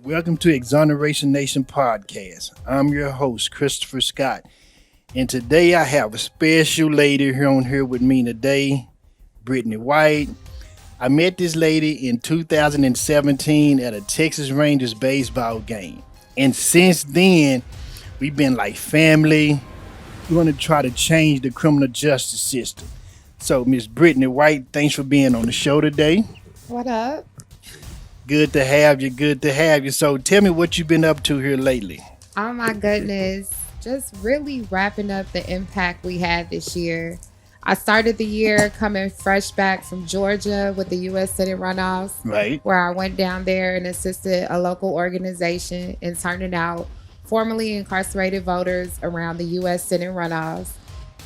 Welcome to Exoneration Nation podcast. I'm your host, Christopher Scott. And today I have a special lady here with me today, Brittany White. I met this lady in 2017 at a Texas Rangers baseball game. And since then, we've been like family. We want to try to change the criminal justice system. So, Miss Brittany White, thanks for being on the show today. What up? Good to have you. So tell me what you've been up to here lately. Oh my goodness. Just really wrapping up the impact we had this year. I started the year coming fresh back from Georgia with the U.S. Senate runoffs. Right. Where I went down there and assisted a local organization in turning out formerly incarcerated voters around the U.S. Senate runoffs.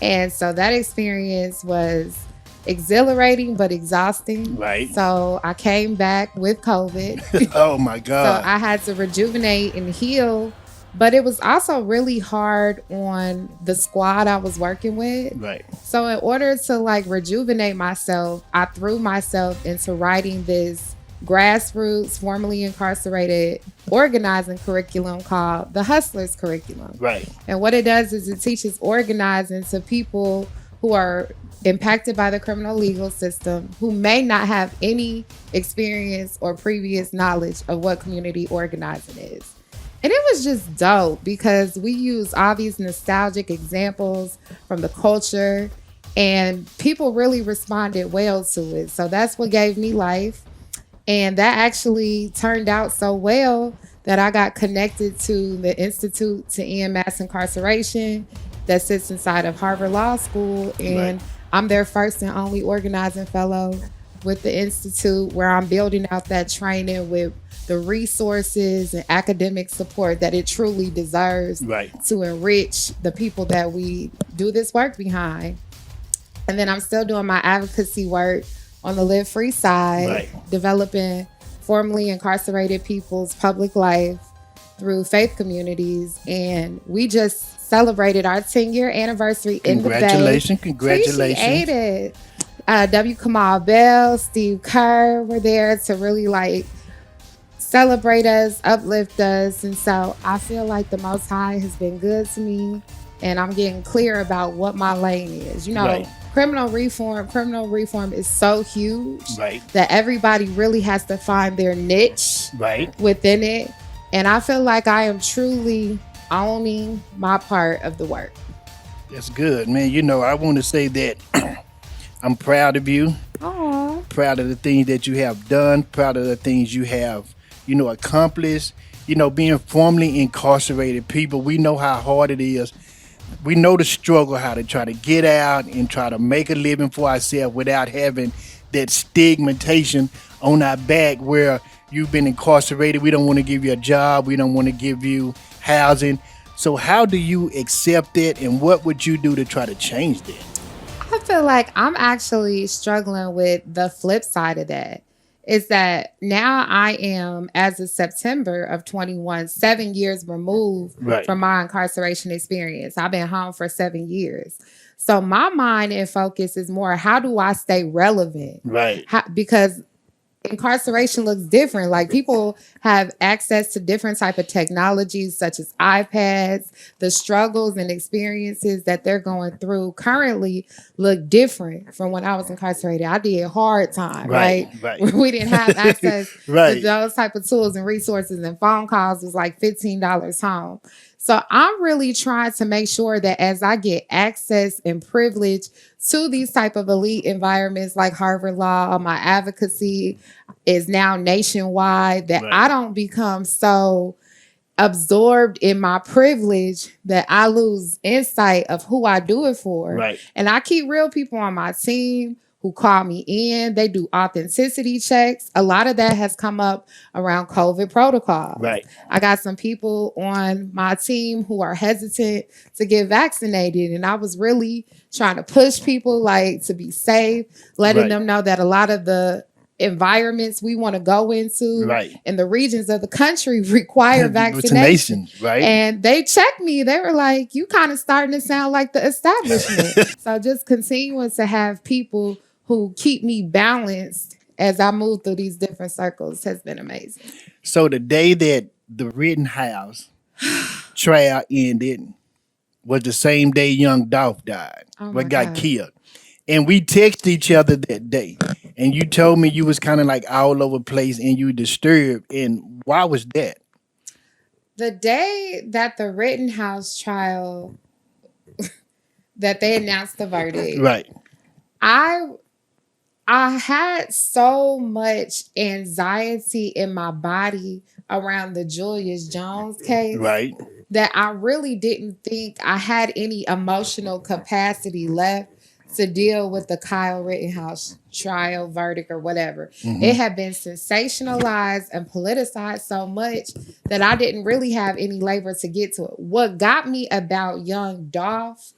And so that experience was exhilarating but exhausting. Right. So I came back with COVID. Oh my God. So I had to rejuvenate and heal. But it was also really hard on the squad I was working with. Right. So in order to rejuvenate myself, I threw myself into writing this grassroots, formerly incarcerated organizing curriculum called the Hustlers Curriculum. Right. And what it does is it teaches organizing to people who are impacted by the criminal legal system, who may not have any experience or previous knowledge of what community organizing is. And it was just dope because we use all these nostalgic examples from the culture and people really responded well to it. So that's what gave me life. And that actually turned out so well that I got connected to the Institute to End Mass Incarceration that sits inside of Harvard Law School. And right. I'm their first and only organizing fellow with the Institute, where I'm building out that training with the resources and academic support that it truly deserves right. to enrich the people that we do this work behind. And then I'm still doing my advocacy work on the Live Free side, right. developing formerly incarcerated people's public life through faith communities. And we just celebrated our 10-year anniversary in the Bay. Congratulations. Appreciate it. W. Kamau Bell, Steve Kerr were there to really celebrate us, uplift us. And so I feel like the Most High has been good to me, and I'm getting clear about what my lane is. Right. Criminal reform is so huge right. that everybody really has to find their niche right. within it. And I feel like I am truly owning my part of the work. That's good, man. I want to say that I'm proud of you. Aww. Proud of the things that you have done. Proud of the things you have, accomplished. Being formerly incarcerated people, we know how hard it is. We know the struggle, how to try to get out and try to make a living for ourselves without having that stigmatization on our back where you've been incarcerated. We don't want to give you a job. We don't want to give you housing. So how do you accept it, and what would you do to try to change that? I feel like I'm actually struggling with the flip side of that. Is that now I am, as of September of 21, 7 years removed right. from my incarceration experience. I've been home for 7 years. So my mind and focus is more, how do I stay relevant? Right. Because incarceration looks different. People have access to different type of technologies such as iPads. The struggles and experiences that they're going through currently look different from when I was incarcerated. I did hard time, right? We didn't have access right. to those type of tools and resources, and phone calls was like $15 home. So I'm really trying to make sure that as I get access and privilege to these type of elite environments like Harvard Law, my advocacy is now nationwide, that right. I don't become so absorbed in my privilege that I lose insight of who I do it for. Right. And I keep real people on my team who call me in. They do authenticity checks. A lot of that has come up around COVID protocol. Right. I got some people on my team who are hesitant to get vaccinated. And I was really trying to push people to be safe, letting right. them know that a lot of the environments we want to go into right. in the regions of the country require vaccination. Right. And they checked me. They were like, you kind of starting to sound like the establishment. So just continuing to have people who keep me balanced as I move through these different circles has been amazing. So the day that the Rittenhouse trial ended was the same day young Dolph died, Oh but my got God. killed. And we texted each other that day. And you told me you was kind of like all over the place and you disturbed. And why was that? The day that the Rittenhouse trial, that they announced the verdict, Right, I I had so much anxiety in my body around the Julius Jones case right, that I really didn't think I had any emotional capacity left to deal with the Kyle Rittenhouse trial verdict or whatever. It hmm had been sensationalized and politicized so much that I didn't really have any labor to get to it. What got me about young Dolph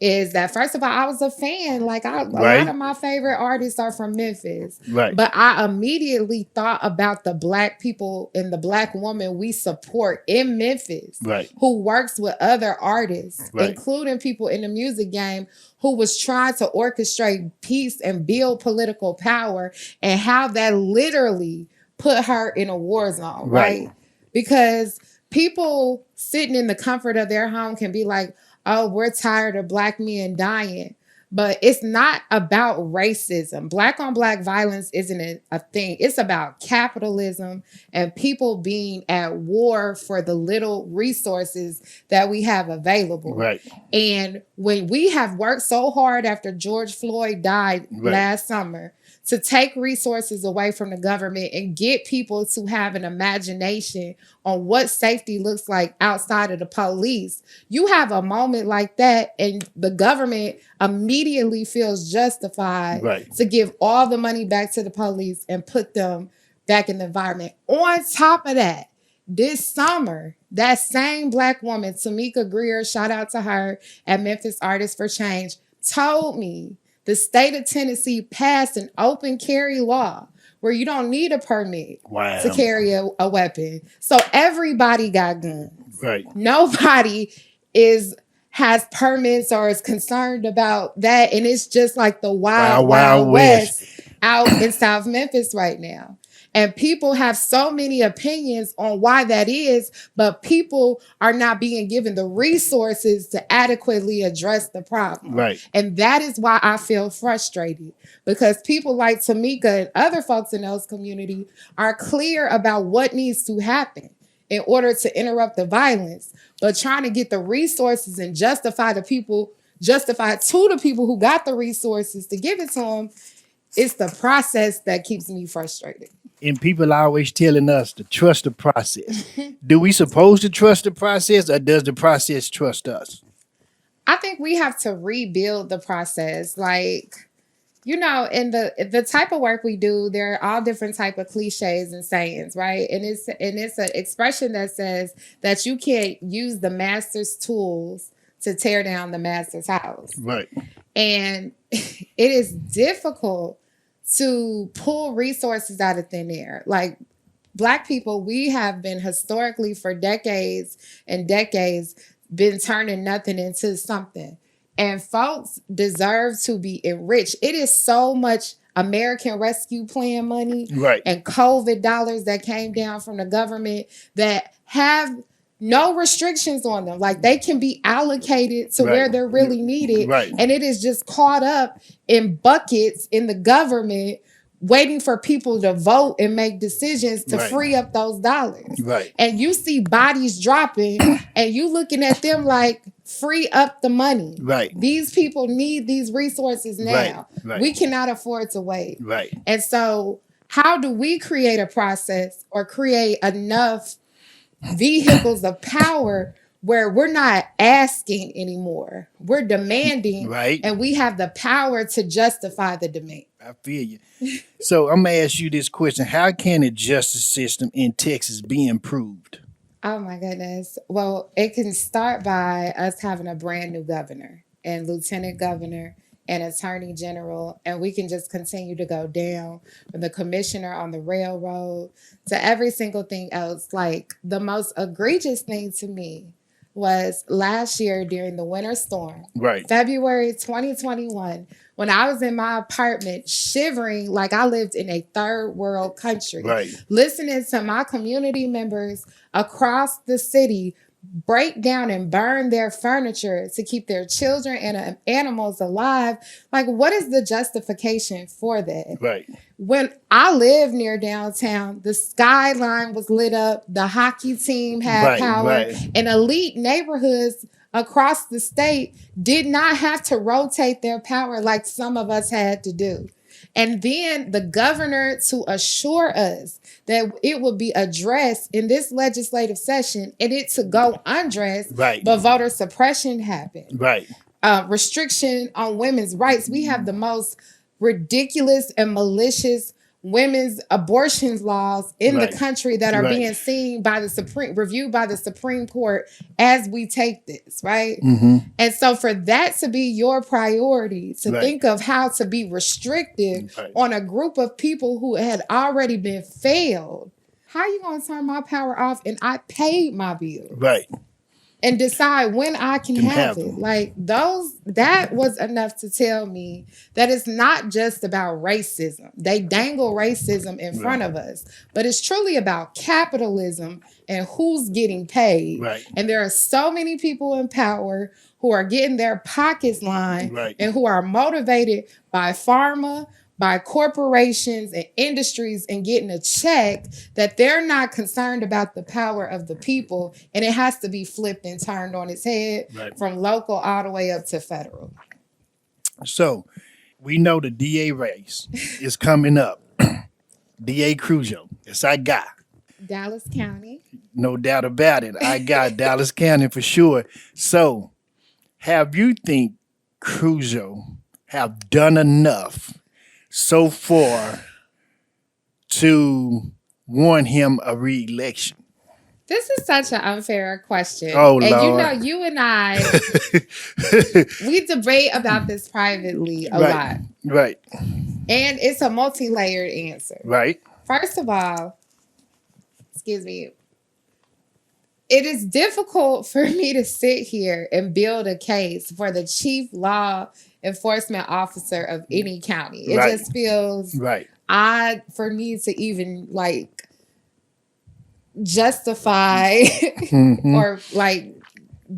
is that first of all, I was a fan. A lot right, of my favorite artists are from Memphis, right, but I immediately thought about the black people and the black woman we support in Memphis right, who works with other artists, right, including people in the music game who was trying to orchestrate peace and build political power, and how that literally put her in a war zone, right, right? Because people sitting in the comfort of their home can be like, oh, we're tired of black men dying. But it's not about racism. Black on black violence isn't a thing. It's about capitalism and people being at war for the little resources that we have available. right, And when we have worked so hard after George Floyd died right, last summer to take resources away from the government and get people to have an imagination on what safety looks like outside of the police, you have a moment like that, and the government immediately feels justified right, to give all the money back to the police and put them back in the environment. On top of that, this summer, that same black woman, Tamika Greer, shout out to her at Memphis Artists for Change, told me the state of Tennessee passed an open carry law where you don't need a permit to wow, carry a weapon. So everybody got guns. right, Nobody is has permits or is concerned about that. And it's just like the wild, wild, wild wild west. west out in South Memphis right now. And people have so many opinions on why that is, but people are not being given the resources to adequately address the problem. Right, And that is why I feel frustrated, because people like Tamika and other folks in those community are clear about what needs to happen in order to interrupt the violence, but trying to get the resources and justify to the people who got the resources to give it to them. It's the process that keeps me frustrated. and people are always telling us to trust the process. Do we supposed to trust the process, or does the process trust us? I think we have to rebuild the process. Like, in the type of work we do, there are all different type of cliches and sayings, right? And it's an expression that says that you can't use the master's tools to tear down the master's house. Right, And it is difficult to pull resources out of thin air. Like, black people, we have been historically for decades and decades been turning nothing into something. And folks deserve to be enriched. It is so much American Rescue Plan money right, and COVID dollars that came down from the government that have no restrictions on them. Like, they can be allocated to where right, they're really needed. right, And it is just caught up in buckets in the government waiting for people to vote and make decisions to right, free up those dollars. right, And you see bodies dropping and you looking at them like, free up the money. right, These people need these resources right, now. right, We cannot afford to wait. right. And so, how do we create a process or create enough vehicles of power where we're not asking anymore? We're demanding, Right. and we have the power to justify the demand. I feel you. So I'm gonna ask you this question: how can the justice system in Texas be improved? Oh my goodness. Well, it can start by us having a brand new governor and lieutenant governor and attorney general, and we can just continue to go down from the commissioner on the railroad to every single thing else. Like, the most egregious thing to me was last year during the winter storm, Right. February 2021, when I was in my apartment shivering like I lived in a third world country, Right. listening to my community members across the city break down and burn their furniture to keep their children and animals alive. Like, what is the justification for that? Right. When I lived near downtown, the skyline was lit up, the hockey team had Right. power, Right. and elite neighborhoods across the state did not have to rotate their power like some of us had to do. And then the governor, to assure us that it would be addressed in this legislative session and it to go undressed, Right. but voter suppression happened. Right. Restriction on women's rights. We have the most ridiculous and malicious women's abortion laws in Right. the country that are Right. being seen by reviewed by the Supreme Court as we take this, right? Mm-hmm. And so for that to be your priority, to Right. think of how to be restrictive Right. on a group of people who had already been failed, how are you going to turn my power off and I paid my bill? Right. And decide when I can have it. them. Like that was enough to tell me that it's not just about racism. They dangle racism in front of us, but it's truly about capitalism and who's getting paid. Right. And there are so many people in power who are getting their pockets lined Right. and who are motivated by pharma, by corporations and industries and getting a check, that they're not concerned about the power of the people. And it has to be flipped and turned on its head, Right. from local all the way up to federal. So we know the DA race is coming up. DA Cruzo. It's our guy. Dallas County. No doubt about it. I got Dallas County for sure. So have you think Cruzo have done enough so far to warrant him a re-election? This is such an unfair question. Oh, and Lord. you know, you and I, we debate about this privately a Right. lot. Right. And it's a multi-layered answer. Right. First of all, excuse me, it is difficult for me to sit here and build a case for the chief law enforcement officer of any county. It Right. just feels Right. odd for me to even like justify Mhm. or like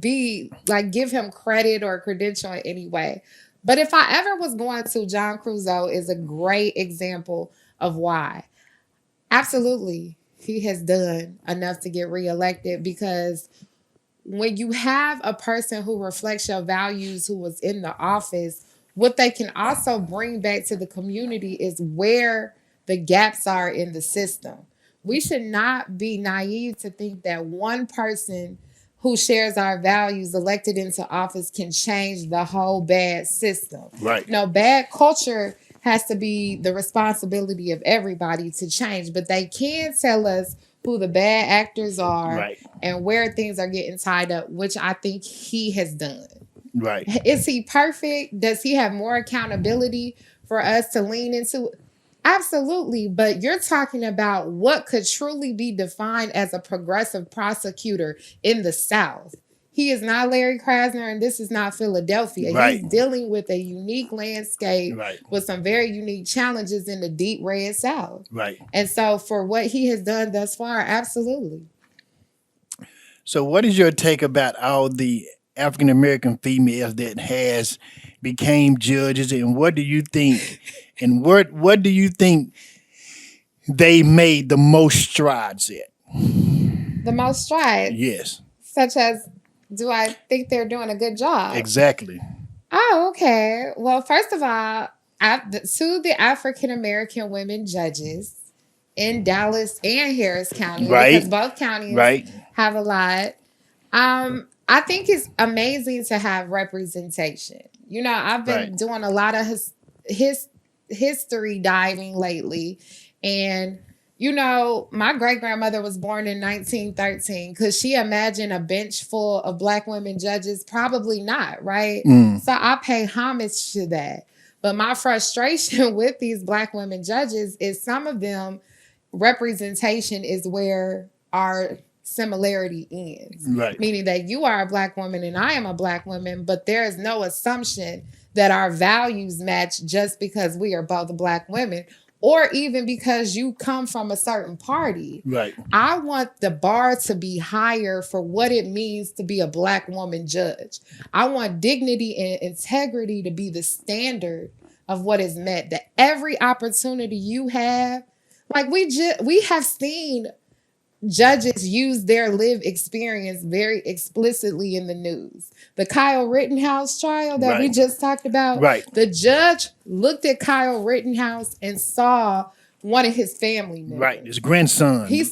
be like give him credit or credential in any way. But if I ever was going to, John Cruzo is a great example of why. Absolutely, he has done enough to get reelected, because when you have a person who reflects your values who was in the office, what they can also bring back to the community is where the gaps are in the system. We should not be naive to think that one person who shares our values elected into office can change the whole bad system. Right. No, bad culture has to be the responsibility of everybody to change, but they can tell us who the bad actors are, Right. and where things are getting tied up, which I think he has done. Right. Is he perfect? Does he have more accountability for us to lean into? Absolutely. But you're talking about what could truly be defined as a progressive prosecutor in the South. He is not Larry Krasner, and this is not Philadelphia. Right. He's dealing with a unique landscape Right. with some very unique challenges in the deep red South. Right. And so for what he has done thus far, absolutely. So what is your take about all the African American females that has became judges, and what do you think and what do you think they made the most strides at? The most strides, Yes. such as, do I think they're doing a good job? Exactly. Oh, okay. Well, first of all, to the African American women judges in Dallas and Harris County, Right. because both counties Right. have a lot. I think it's amazing to have representation. You know, I've been Right. doing a lot of history diving lately, and you know, my great grandmother was born in 1913. Could she imagine a bench full of Black women judges? Probably not, right? So I pay homage to that. But my frustration with these Black women judges is some of them, representation is where our similarity ends. Right. Meaning that you are a Black woman and I am a Black woman, but there is no assumption that our values match just because we are both Black women, or even because you come from a certain party. Right. I want the bar to be higher for what it means to be a Black woman judge. I want dignity and integrity to be the standard of what is met. That every opportunity you have, like we have seen judges use their lived experience very explicitly in the news. The Kyle Rittenhouse trial that we just talked about, right. The judge looked at Kyle Rittenhouse and saw one of his family members. Right, his grandson. He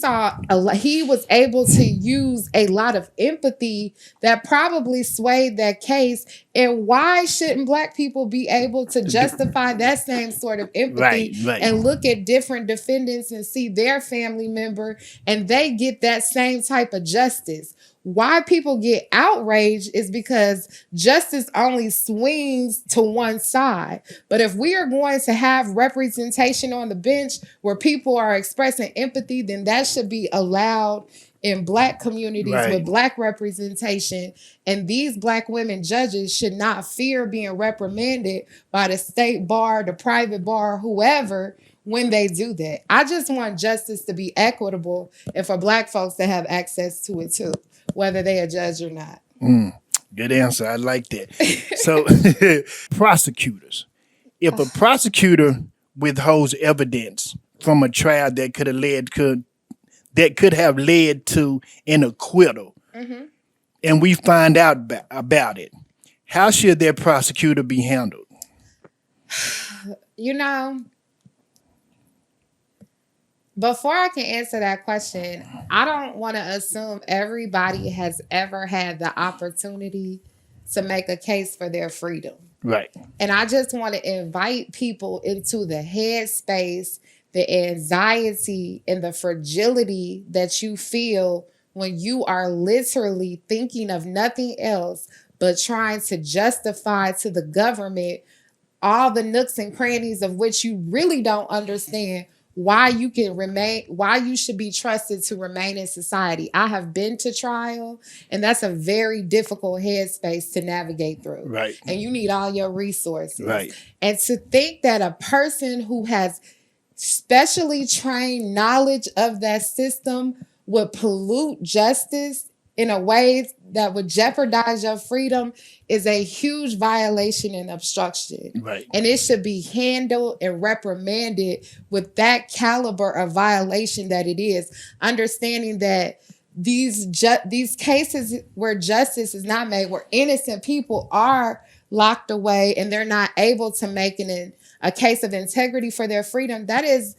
was able to use a lot of empathy that probably swayed that case. And why shouldn't Black people be able to justify that same sort of empathy and look at different defendants and see their family member and they get that same type of justice? Why people get outraged is because justice only swings to one side. But if we are going to have representation on the bench where people are expressing empathy, then that should be allowed in Black communities with Black representation. And these Black women judges should not fear being reprimanded by the state bar, the private bar, whoever, when they do that. I just want justice to be equitable and for Black folks to have access to it too, whether they are judged or not. Good answer. I like that. So, prosecutors. If a prosecutor withholds evidence from a trial that could have led to an acquittal, and we find out about it, how should that prosecutor be handled? You know, before I can answer that question, I don't want to assume everybody has ever had the opportunity to make a case for their freedom. Right. And I just want to invite people into the headspace, the anxiety, and the fragility that you feel when you are literally thinking of nothing else but trying to justify to the government all the nooks and crannies of which you really don't understand why you should be trusted to remain in society. I have been to trial, and that's a very difficult headspace to navigate through. Right. And you need all your resources. Right. And to think that a person who has specially trained knowledge of that system would pollute justice in a way that would jeopardize your freedom is a huge violation and obstruction. Right. And it should be handled and reprimanded with that caliber of violation that it is. Understanding that these cases where justice is not made, where innocent people are locked away and they're not able to make a case of integrity for their freedom, that is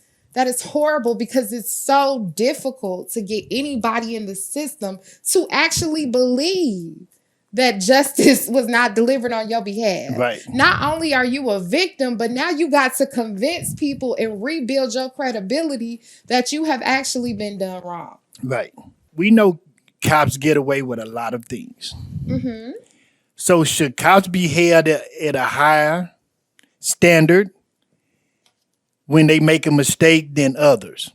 horrible, because it's so difficult to get anybody in the system to actually believe that justice was not delivered on your behalf. Right. Not only are you a victim, but now you got to convince people and rebuild your credibility that you have actually been done wrong. Right. We know cops get away with a lot of things. Mm-hmm. So should cops be held at a higher standard when they make a mistake than others?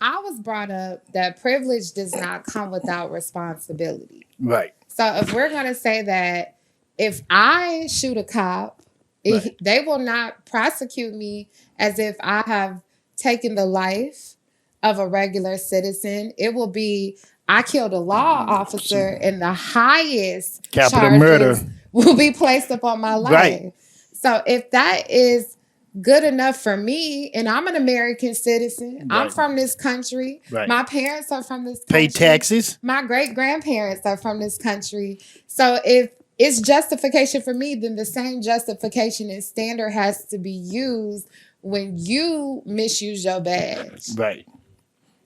I was brought up that privilege does not come without responsibility. Right. So if we're going to say that if I shoot a cop, they will not prosecute me as if I have taken the life of a regular citizen. It will be, I killed a law officer, and the highest capital murder will be placed upon my life. Right. So if that is good enough for me, and I'm an American citizen, I'm from this country, my parents are from this country, pay taxes, my great-grandparents are from this country. So if it's justification for me, then the same justification and standard has to be used when you misuse your badge. Right.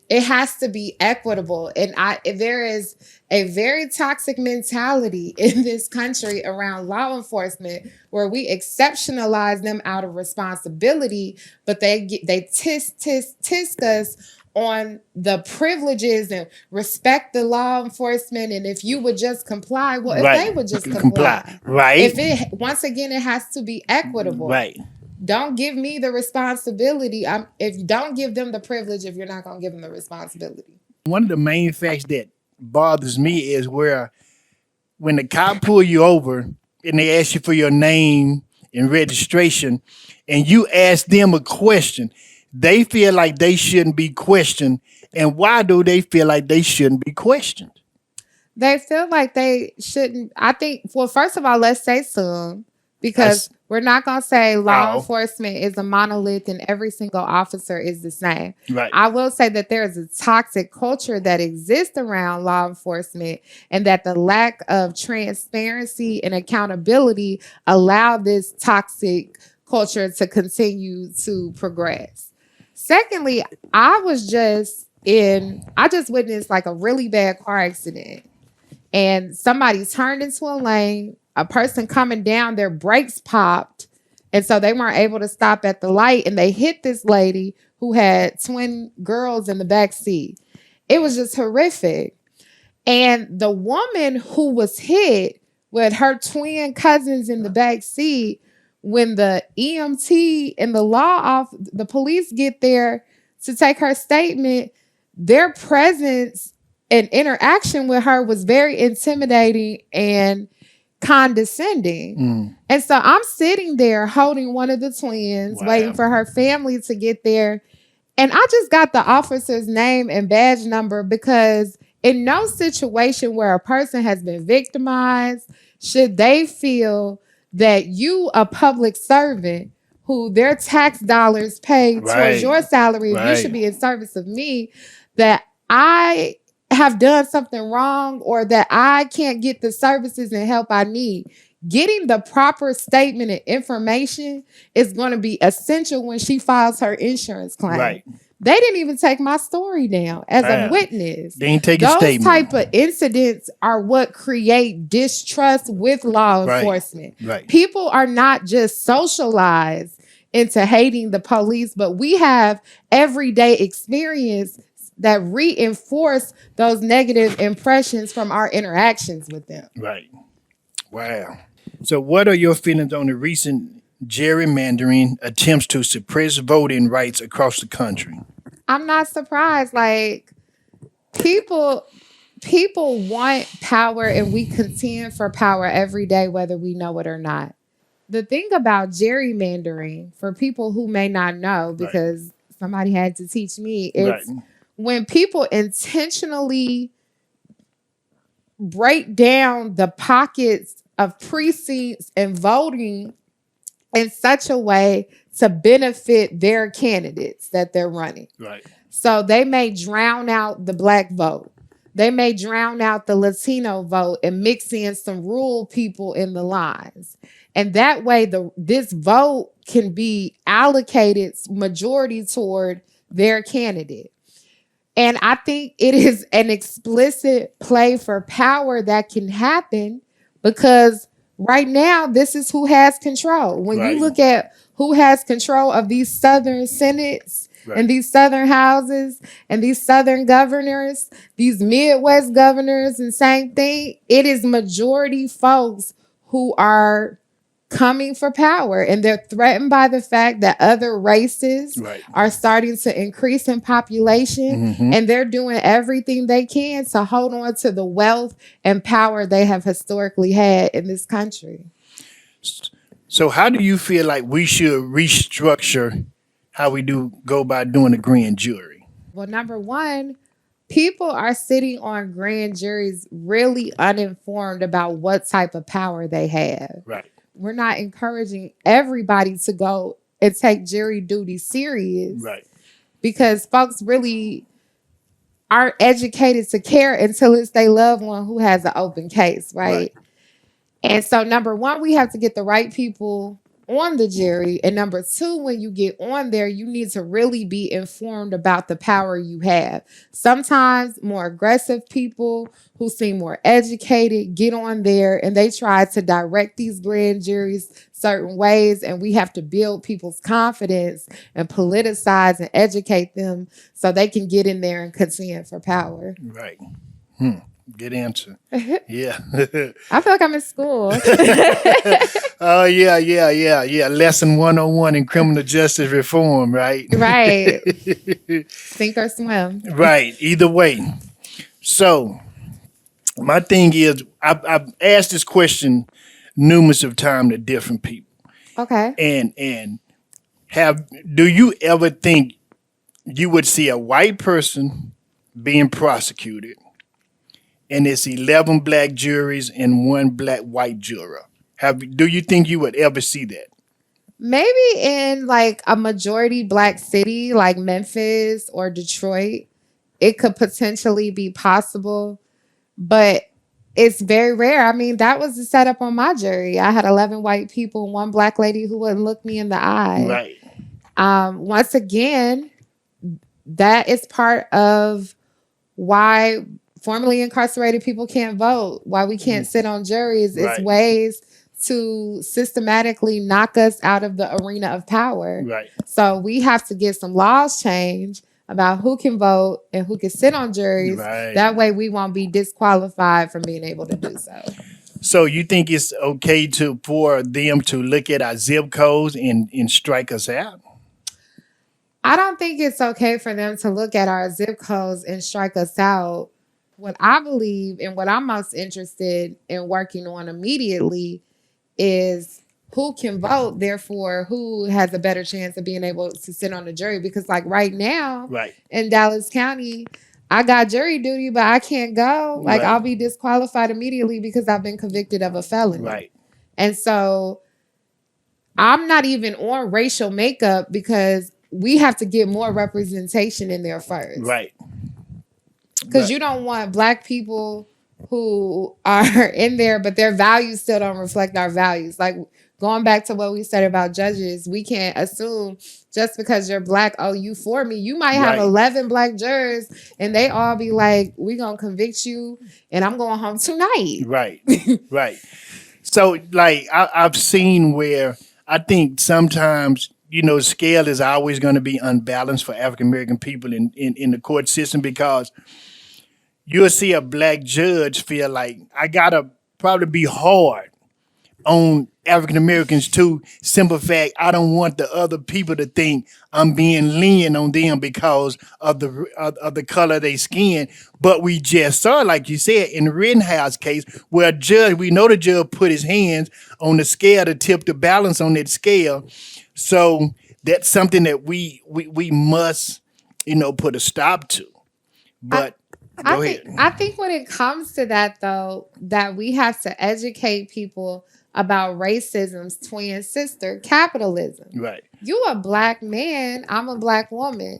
It has to be equitable. And there is a very toxic mentality in this country around law enforcement where we exceptionalize them out of responsibility, but they tisk us on the privileges and respect the law enforcement. And if you would just comply, well, if they would just comply. Right. Once again, it has to be equitable. Right. Don't give me the responsibility. If you don't give them the privilege, if you're not going to give them the responsibility. One of the main facts that bothers me is where when the cop pull you over and they ask you for your name and registration, and you ask them a question, they feel like they shouldn't be questioned. And why do they feel like they shouldn't be questioned? They feel like they shouldn't. I think, well, first of all, let's say some, because we're not going to say law enforcement is a monolith and every single officer is the same. Right. I will say that there is a toxic culture that exists around law enforcement, and that the lack of transparency and accountability allow this toxic culture to continue to progress. Secondly, I just witnessed like a really bad car accident, and somebody turned into a lane. A person coming down, their brakes popped, and so they weren't able to stop at the light, and they hit this lady who had twin girls in the back seat. It was just horrific. And the woman who was hit with her twin cousins in the back seat, when the EMT and the police get there to take her statement, their presence and interaction with her was very intimidating and condescending. And so I'm sitting there holding one of the twins, waiting for her family to get there. And I just got the officer's name and badge number, because in no situation where a person has been victimized should they feel that you, a public servant, who their tax dollars pay towards your salary, if you should be in service of me, that I have done something wrong or that I can't get the services and help I need. Getting the proper statement and information is going to be essential when she files her insurance claim. Right. They didn't even take my story down as a witness. They didn't take a statement. Those type of incidents are what create distrust with law enforcement. Right. People are not just socialized into hating the police, but we have everyday experience that reinforce those negative impressions from our interactions with them. Right. Wow. So what are your feelings on the recent gerrymandering attempts to suppress voting rights across the country? I'm not surprised. Like, people want power, and we contend for power every day, whether we know it or not. The thing about gerrymandering, for people who may not know, because somebody had to teach me, it's when people intentionally break down the pockets of precincts and voting in such a way to benefit their candidates that they're running. Right. So they may drown out the Black vote. They may drown out the Latino vote and mix in some rural people in the lines. And that way this vote can be allocated majority toward their candidate. And I think it is an explicit play for power that can happen, because right now, this is who has control. When you look at who has control of these Southern Senates and these Southern houses and these Southern governors, these Midwest governors, and same thing, it is majority folks who are coming for power, and they're threatened by the fact that other races are starting to increase in population, and they're doing everything they can to hold on to the wealth and power they have historically had in this country. So how do you feel like we should restructure how we go by doing a grand jury? Well, number one, people are sitting on grand juries really uninformed about what type of power they have. Right. We're not encouraging everybody to go and take jury duty serious. Right. Because folks really aren't educated to care until it's their loved one who has an open case, right? And so, number one, we have to get the right people on the jury. And number two, when you get on there, you need to really be informed about the power you have. Sometimes more aggressive people who seem more educated get on there and they try to direct these grand juries certain ways. And we have to build people's confidence and politicize and educate them so they can get in there and contend for power. Right. Good answer. Yeah. I feel like I'm in school. Oh yeah. Lesson 101 in criminal justice reform, right? Right. Sink or swim. Right. Either way. So my thing is, I've asked this question numerous of times to different people, Okay. and have do you ever think you would see a white person being prosecuted, and it's 11 black juries and one black white juror? Do you think you would ever see that? Maybe in like a majority black city like Memphis or Detroit, it could potentially be possible, but it's very rare. I mean, that was the setup on my jury. I had 11 white people, one black lady who wouldn't look me in the eye. Right. Once again, that is part of why formerly incarcerated people can't vote, why we can't sit on juries. It's Right. ways to systematically knock us out of the arena of power. Right. So we have to get some laws changed about who can vote and who can sit on juries. Right. That way we won't be disqualified from being able to do so. So you think it's okay for them to look at our zip codes and strike us out? I don't think it's okay for them to look at our zip codes and strike us out. What I believe and what I'm most interested in working on immediately is who can vote, therefore who has a better chance of being able to sit on the jury. Because like right now Right. in Dallas County, I got jury duty, but I can't go. Like Right. I'll be disqualified immediately because I've been convicted of a felony. Right. And so I'm not even on racial makeup because we have to get more representation in there first. Right. Because Right. you don't want black people who are in there, but their values still don't reflect our values. Like going back to what we said about judges, we can't assume just because you're black, oh, you for me. You might have Right. 11 black jurors and they all be like, we going to convict you and I'm going home tonight. Right. Right. So like I've seen where I think sometimes, scale is always going to be unbalanced for African American people in the court system, because you'll see a black judge feel like I gotta probably be hard on African Americans too. Simple fact, I don't want the other people to think I'm being lenient on them because of the color of their skin. But we just saw, like you said, in the Rittenhouse case, where we know the judge put his hands on the scale to tip the balance on that scale. So that's something that we must, put a stop to. But go ahead. I think when it comes to that, though, that we have to educate people about racism's twin sister, capitalism. Right. You a black man, I'm a black woman.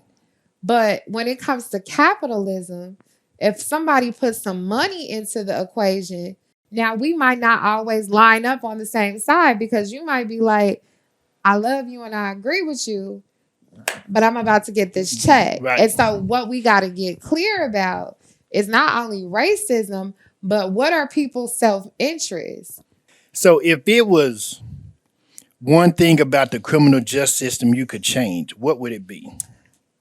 But when it comes to capitalism, if somebody puts some money into the equation, now we might not always line up on the same side, because you might be like, I love you and I agree with you, but I'm about to get this check. Right. And so what we got to get clear about is not only racism, but what are people's self-interest? So if it was one thing about the criminal justice system you could change, what would it be?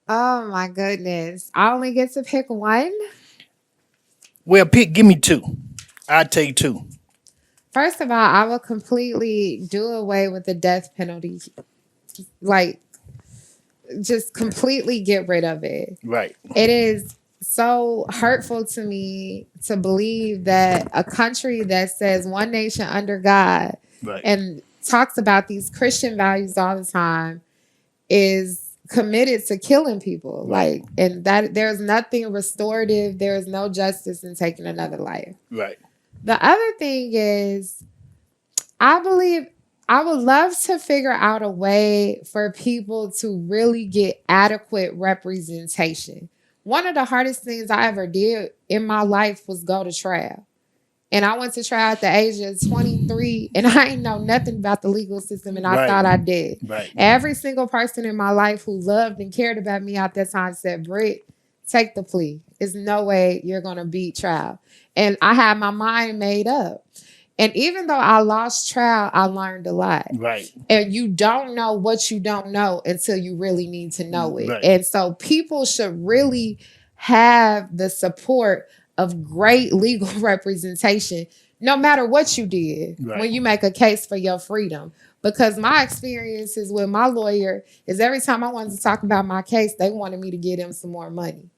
Oh my goodness. I only get to pick one? Well, give me two. I'd take two. First of all, I will completely do away with the death penalty. Like, just completely get rid of it. Right. It is so hurtful to me to believe that a country that says one nation under God, Right. and talks about these Christian values all the time, is committed to killing people. Right. Like, and that there's nothing restorative, there is no justice in taking another life. Right. The other thing is, I believe I would love to figure out a way for people to really get adequate representation. One of the hardest things I ever did in my life was go to trial. And I went to trial at the age of 23, and I didn't know nothing about the legal system, and I Right. thought I did. Right. Every single person in my life who loved and cared about me at that time said, Britt, take the plea. There's no way you're going to beat trial. And I had my mind made up. And even though I lost trial, I learned a lot. Right. And you don't know what you don't know until you really need to know it. Right. And so people should really have the support of great legal representation, no matter what you did, Right. when you make a case for your freedom. Because my experiences with my lawyer is every time I wanted to talk about my case, they wanted me to give them some more money.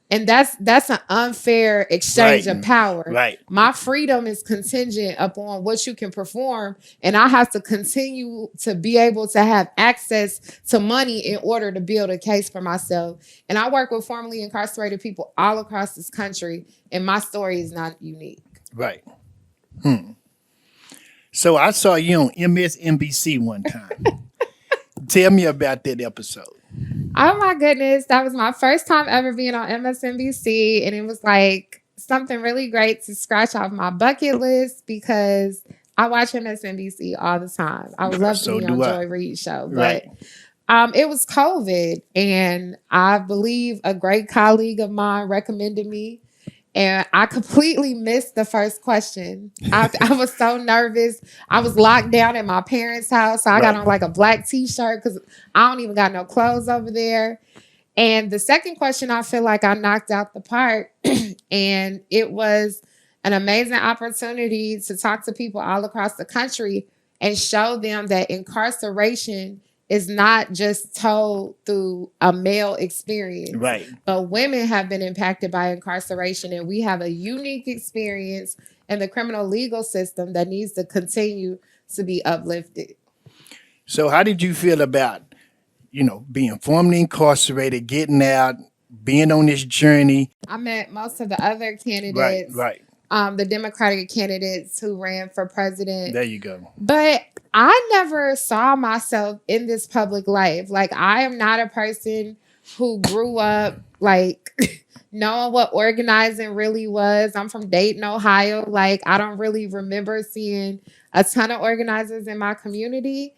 And that's an unfair exchange Right. of power. Right. My freedom is contingent upon what you can perform, and I have to continue to be able to have access to money in order to build a case for myself. And I work with formerly incarcerated people all across this country, and my story is not unique. Right. So I saw you on MSNBC one time. Tell me about that episode. Oh my goodness. That was my first time ever being on MSNBC. And it was like something really great to scratch off my bucket list because I watch MSNBC all the time. I would love to be on Joy Reid's show. But it was COVID. And I believe a great colleague of mine recommended me. And I completely missed the first question. I was so nervous. I was locked down at my parents' house. So I got on like a black t-shirt because I don't even got no clothes over there. And the second question, I feel like I knocked out the park. And it was an amazing opportunity to talk to people all across the country and show them that incarceration is not just told through a male experience. Right. But women have been impacted by incarceration, and we have a unique experience in the criminal legal system that needs to continue to be uplifted. So how did you feel about, being formerly incarcerated, getting out, being on this journey? I met most of the other candidates. Right. The Democratic candidates who ran for president. There you go. But I never saw myself in this public life. Like, I am not a person who grew up, like, knowing what organizing really was. I'm from Dayton, Ohio. Like, I don't really remember seeing a ton of organizers in my community.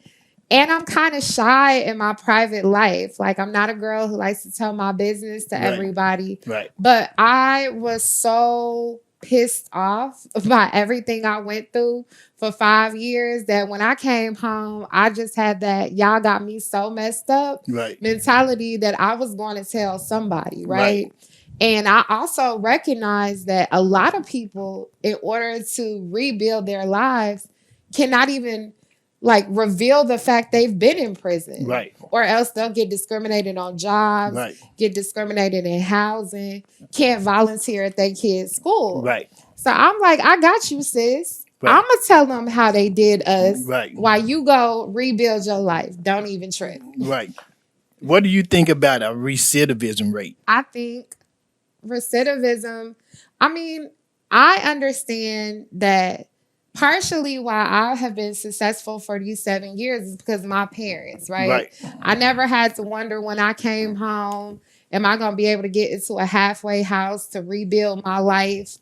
And I'm kind of shy in my private life. Like, I'm not a girl who likes to tell my business to everybody. Right. But I was so pissed off by everything I went through for 5 years that when I came home, I just had that y'all got me so messed up mentality that I was going to tell somebody, right? And I also recognized that a lot of people, in order to rebuild their lives, cannot even reveal the fact they've been in prison. Right. Or else they'll get discriminated on jobs, get discriminated in housing, can't volunteer at their kids' school. Right. So I'm like, I got you, sis. I'm going to tell them how they did us while you go rebuild your life. Don't even trip. Right. What do you think about a recidivism rate? I think recidivism, I understand that partially why I have been successful for these 7 years is because of my parents, right? I never had to wonder when I came home, am I going to be able to get into a halfway house to rebuild my life?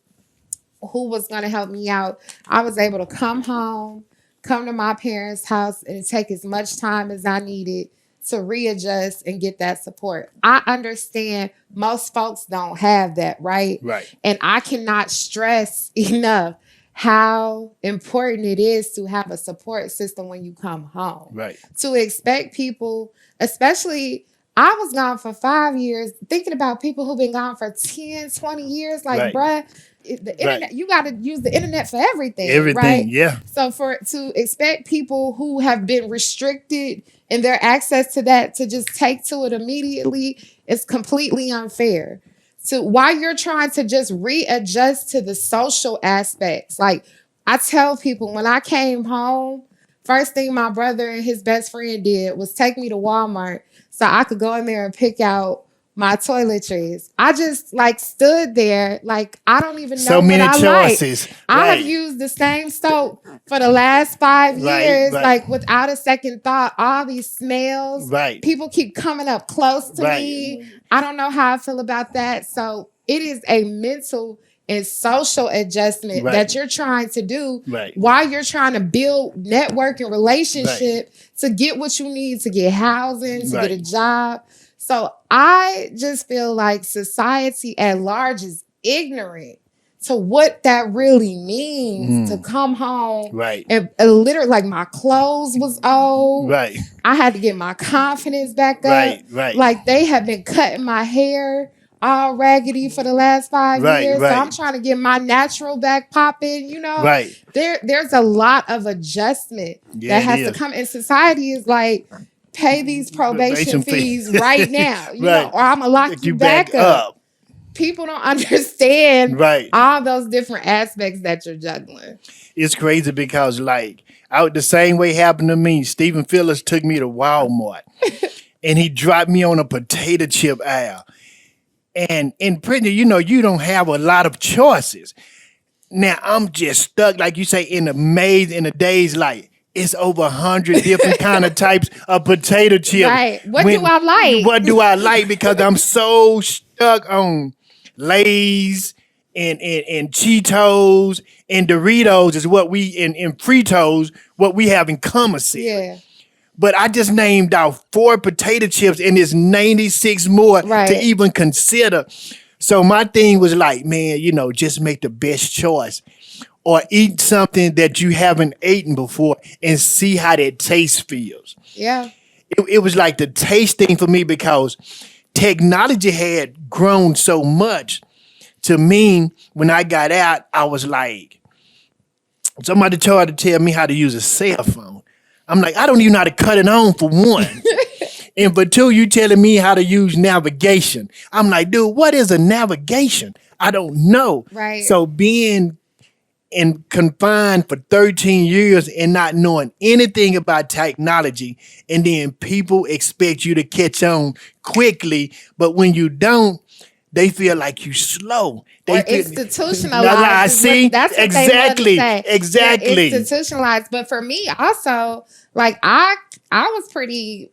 Who was going to help me out? I was able to come home, come to my parents' house, and take as much time as I needed to readjust and get that support. I understand most folks don't have that, right? And I cannot stress enough how important it is to have a support system when you come home. To expect people, especially, I was gone for 5 years, thinking about people who've been gone for 10, 20 years. Like, bruh, the internet, you got to use the internet for everything. Right? Yeah. So to expect people who have been restricted in their access to that to just take to it immediately is completely unfair. So while you're trying to just readjust to the social aspects, like I tell people when I came home, first thing my brother and his best friend did was take me to Walmart so I could go in there and pick out my toiletries. I just stood there I don't even know so many what choices. I have used the same soap for the last 5 years, without a second thought. All these smells, people keep coming up close to me. I don't know how I feel about that. So it is a mental and social adjustment that you're trying to do while you're trying to build network and relationship to get what you need to get housing, to get a job. So I just feel like society at large is ignorant to what that really means to come home and literally my clothes was old. I had to get my confidence back up. Like they have been cutting my hair all raggedy for the last 5 Right, years. So I'm right, trying to get my natural back popping. right. There's a lot of adjustment Yeah, that it has to is. come. And society is like, pay these probation Probation fee. fees right now, Right. or I'm gonna lock Get you you back back up. up. People don't understand Right. all those different aspects that you're juggling. It's crazy because like out the same way happened to me. Stephen Phillips took me to Walmart and he dropped me on a potato chip aisle. And in prison, you don't have a lot of choices. Now I'm just stuck, like you say, in the maze in the days like it's over 100 different kind of types of potato chips. Right. What do I like? What do I like? Because I'm so stuck on Lay's and Cheetos and Doritos is what we and Fritos, what we have in commissary. Yeah. But I just named out 4 potato chips and there's 96 more to Right. even consider. So my thing was like, man, just make the best choice or eat something that you haven't eaten before and see how that taste feels. Yeah. It was like the taste thing for me because technology had grown so much. To me, when I got out, I was like, somebody tried to tell me how to use a cell phone. I'm like, I don't even know how to cut it on for one. And for two, you telling me how to use navigation. I'm like, dude, what is a navigation? I don't know. Right. So being confined for 13 years and not knowing anything about technology, and then people expect you to catch on quickly, but when you don't, they feel like you slow. They Or feel institutionalized. See, That's what exactly, they love to say. exactly. They're institutionalized. But for me, also, like I was pretty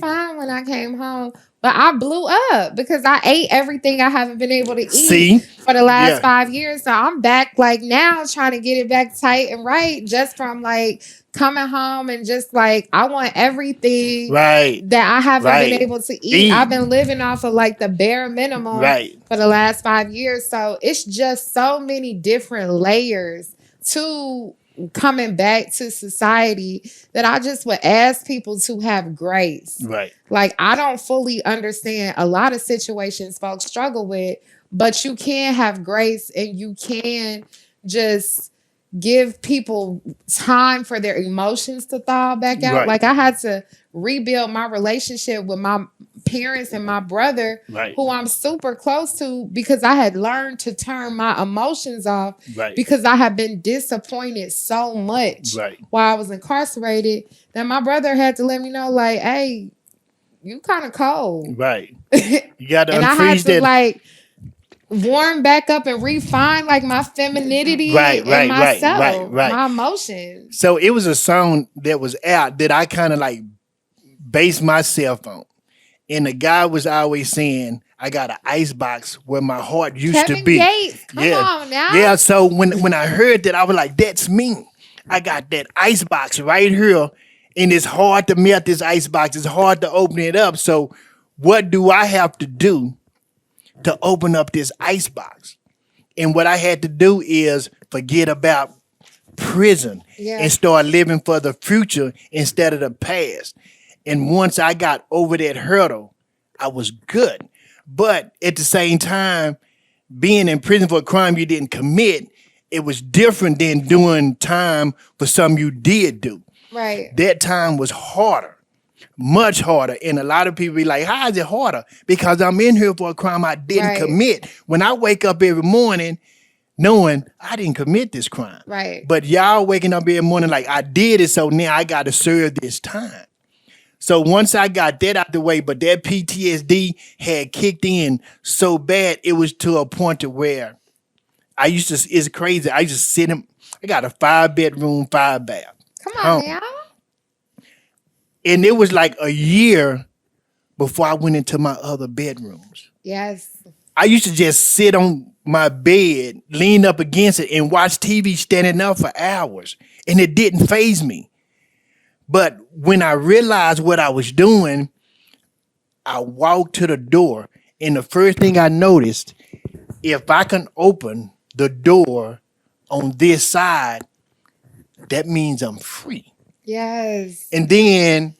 fine when I came home. But I blew up because I ate everything I haven't been able to eat See? for the last Yeah. 5 years. So I'm back like now trying to get it back tight and right just from like coming home and just like I want everything Right. that I haven't Right. been able to eat. Eat. I've been living off of like the bare minimum Right. for the last 5 years. So it's just so many different layers to coming back to society that I just would ask people to have grace. Right. Like, I don't fully understand a lot of situations folks struggle with, but you can have grace and you can just give people time for their emotions to thaw back out. Right. Like, I had to rebuild my relationship with my parents and my brother, Right. who I'm super close to, because I had learned to turn my emotions off Right. because I had been disappointed so much Right. while I was incarcerated that my brother had to let me know, like, hey, you kind of cold. Right. You got to And I had unfreeze to that. like warm back up and refine like my femininity Right, and right, right, myself, right. my emotions. So it was a song that was out that I kind of like based myself on. And the guy was always saying, I got an ice box where my heart used Kevin to be. Gates, come on now. Yeah, so when I heard that, I was like, that's me. I got that ice box right here. And it's hard to melt this ice box. It's hard to open it up. So what do I have to do to open up this ice box? And what I had to do is forget about prison and start living for the future instead of the past. And once I got over that hurdle, I was good. But at the same time, being in prison for a crime you didn't commit, it was different than doing time for something you did do. Right. That time was harder, much harder. And a lot of people be like, how is it harder? Because I'm in here for a crime I didn't commit. When I wake up every morning knowing I didn't commit this crime. Right. But y'all waking up every morning like, I did it, so now I got to serve this time. So once I got that out the way, but that PTSD had kicked in so bad, it was to a point to where it's crazy. I used to sit in, I got a 5-bedroom, 5-bath. Come on, y'all. And it was like a year before I went into my other bedrooms. Yes. I used to just sit on my bed, lean up against it, and watch TV standing up for hours. And it didn't faze me. But when I realized what I was doing, I walked to the door. And the first thing I noticed, if I can open the door on this side, that means I'm free. Yes. And then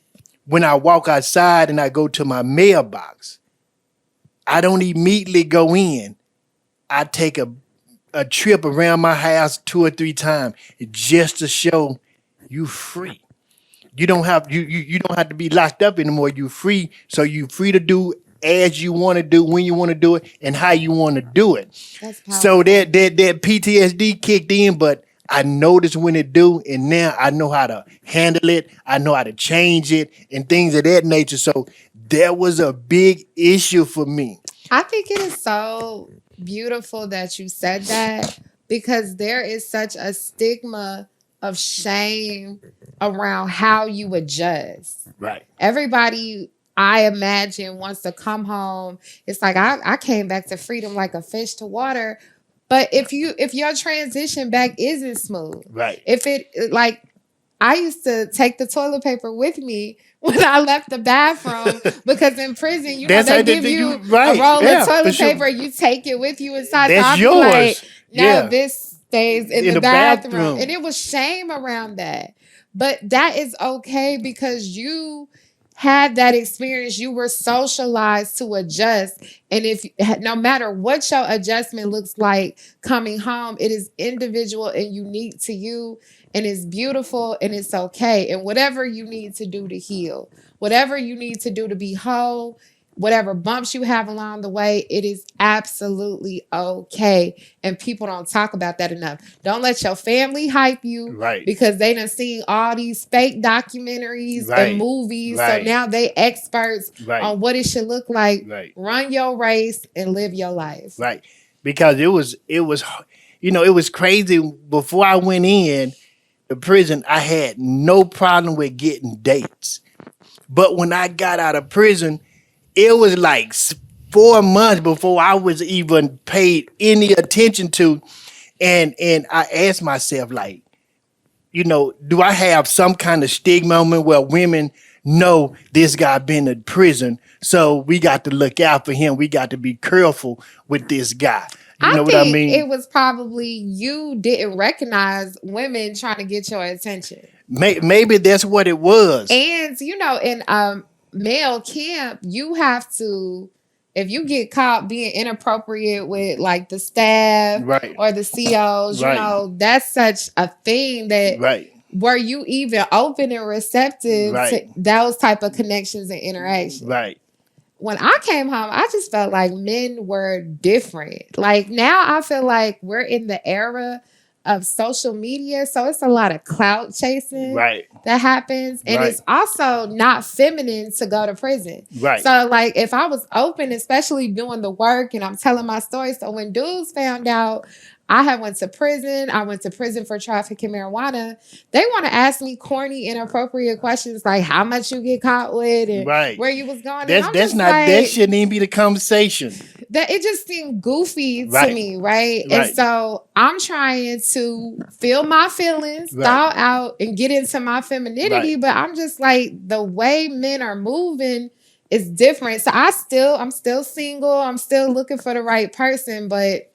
when I walk outside and I go to my mailbox, I don't immediately go in. I take a trip around my house 2 or 3 times just to show you free. You don't have to be locked up anymore. You free, so you free to do as you want to do, when you want to do it, and how you want to do it. That's So powerful. that PTSD kicked in, but I noticed when it do, and now I know how to handle it. I know how to change it and things of that nature. So that was a big issue for me. I think it is so beautiful that you said that because there is such a stigma of shame around how you adjust. Right. Everybody, I imagine, wants to come home. It's like I came back to freedom like a fish to water. But if your transition back isn't smooth, Right. if it like I used to take the toilet paper with me when I left the bathroom because in prison, That's they how give you a right. roll of Yeah, for toilet sure. paper, you take it with you inside. So That's I'd be like, yours. no, Yeah. this stays in In the the bathroom. bathroom. And it was shame around that. But that is okay because you had that experience. You were socialized to adjust. And if no matter what your adjustment looks like coming home, it is individual and unique to you. And it's beautiful and it's okay. And whatever you need to do to heal, whatever you need to do to be whole, whatever bumps you have along the way, it is absolutely okay. And people don't talk about that enough. Don't let your family hype you Right. because they done seen all these fake documentaries and Right. movies. So Right. now they experts Right. on what it should look like. Right. Run your race and live your life. Right. Because it was crazy. Before I went in the prison, I had no problem with getting dates. But when I got out of prison, it was like 4 months before I was even paid any attention to. And I asked myself, like, do I have some kind of stigma moment where women know this guy been in prison, so we got to look out for him. We got to be careful with this guy. You I know what I think mean? it was probably you didn't recognize women trying to get your attention. Maybe that's what it was. And in male camp, you have to, if you get caught being inappropriate with like the staff Right. or the COs, Right. that's such a thing that Right. were you even open and receptive to Right. those type of connections and interactions? Right. When I came home, I just felt like men were different. Like now I feel like we're in the era of social media. So it's a lot of clout chasing Right. that happens. And Right. it's also not feminine to go to prison. Right. So like if I was open, especially doing the work and I'm telling my story. So when dudes found out I went to prison for trafficking marijuana, they want to ask me corny, inappropriate questions like how much you get caught with and Right. where you was going. That's And I'm that's just not like, that shouldn't even be the conversation. that it just seemed goofy to Right. me, right? Right. And so I'm trying to feel my feelings, Right. thaw out, and get into my femininity. Right. But I'm just like the way men are moving is different. So I'm still single. I'm still looking for the right person, but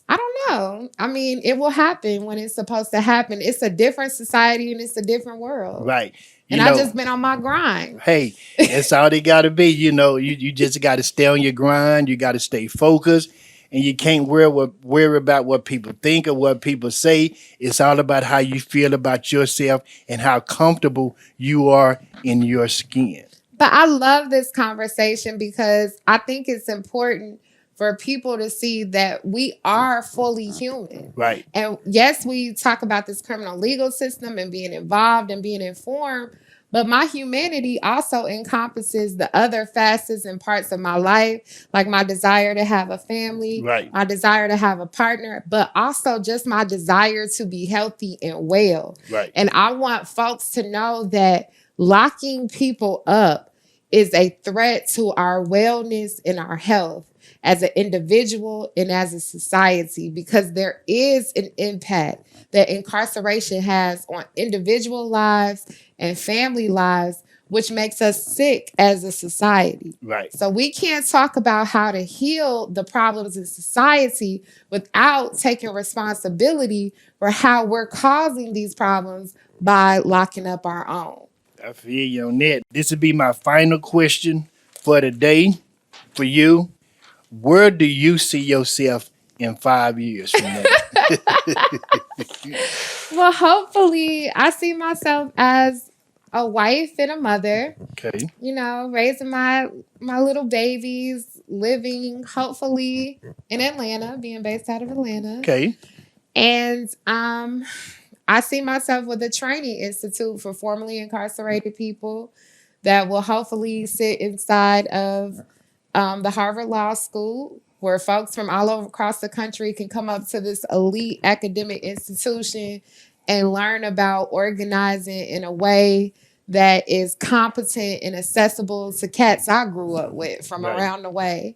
I don't know. I mean, it will happen when it's supposed to happen. It's a different society and it's a different world. Right. And I just been on my grind. Hey, that's all they got to be. You just got to stay on your grind. You got to stay focused, and you can't worry about what people think or what people say. It's all about how you feel about yourself and how comfortable you are in your skin. But I love this conversation because I think it's important for people to see that we are fully human. Right. And yes, we talk about this criminal legal system and being involved and being informed, but my humanity also encompasses the other facets and parts of my life, like my desire to have a family, Right. my desire to have a partner, but also just my desire to be healthy and well. Right. And I want folks to know that locking people up is a threat to our wellness and our health as an individual and as a society, because there is an impact that incarceration has on individual lives and family lives, which makes us sick as a society. Right. So we can't talk about how to heal the problems in society without taking responsibility for how we're causing these problems by locking up our own. I feel you on that. This would be my final question for today for you. Where do you see yourself in 5 years from now? Well, hopefully, I see myself as a wife and a mother. Okay. You know, raising my little babies, living hopefully in Atlanta, being based out of Atlanta. Okay. And I see myself with a training institute for formerly incarcerated people that will hopefully sit inside of the Harvard Law School, where folks from all over across the country can come up to this elite academic institution and learn about organizing in a way that is competent and accessible to cats I grew up with from Right. around the way.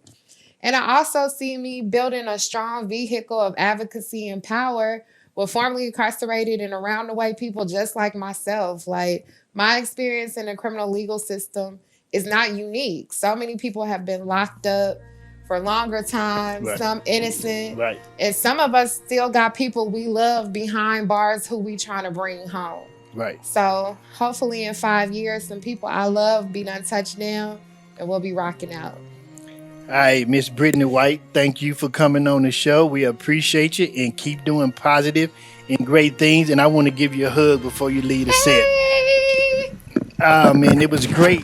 And I also see me building a strong vehicle of advocacy and power with formerly incarcerated and around the way people just like myself. Like, my experience in the criminal legal system is not unique. So many people have been locked up for longer times, Right. some innocent. Right. And some of us still got people we love behind bars who we trying to bring home. Right. So hopefully in 5 years, some people I love be done touched down and we'll be rocking out. All right, Miss Brittany White, thank you for coming on the show. We appreciate you and keep doing positive and great things. And I want to give you a hug before you leave the set. Hey! Man, it was great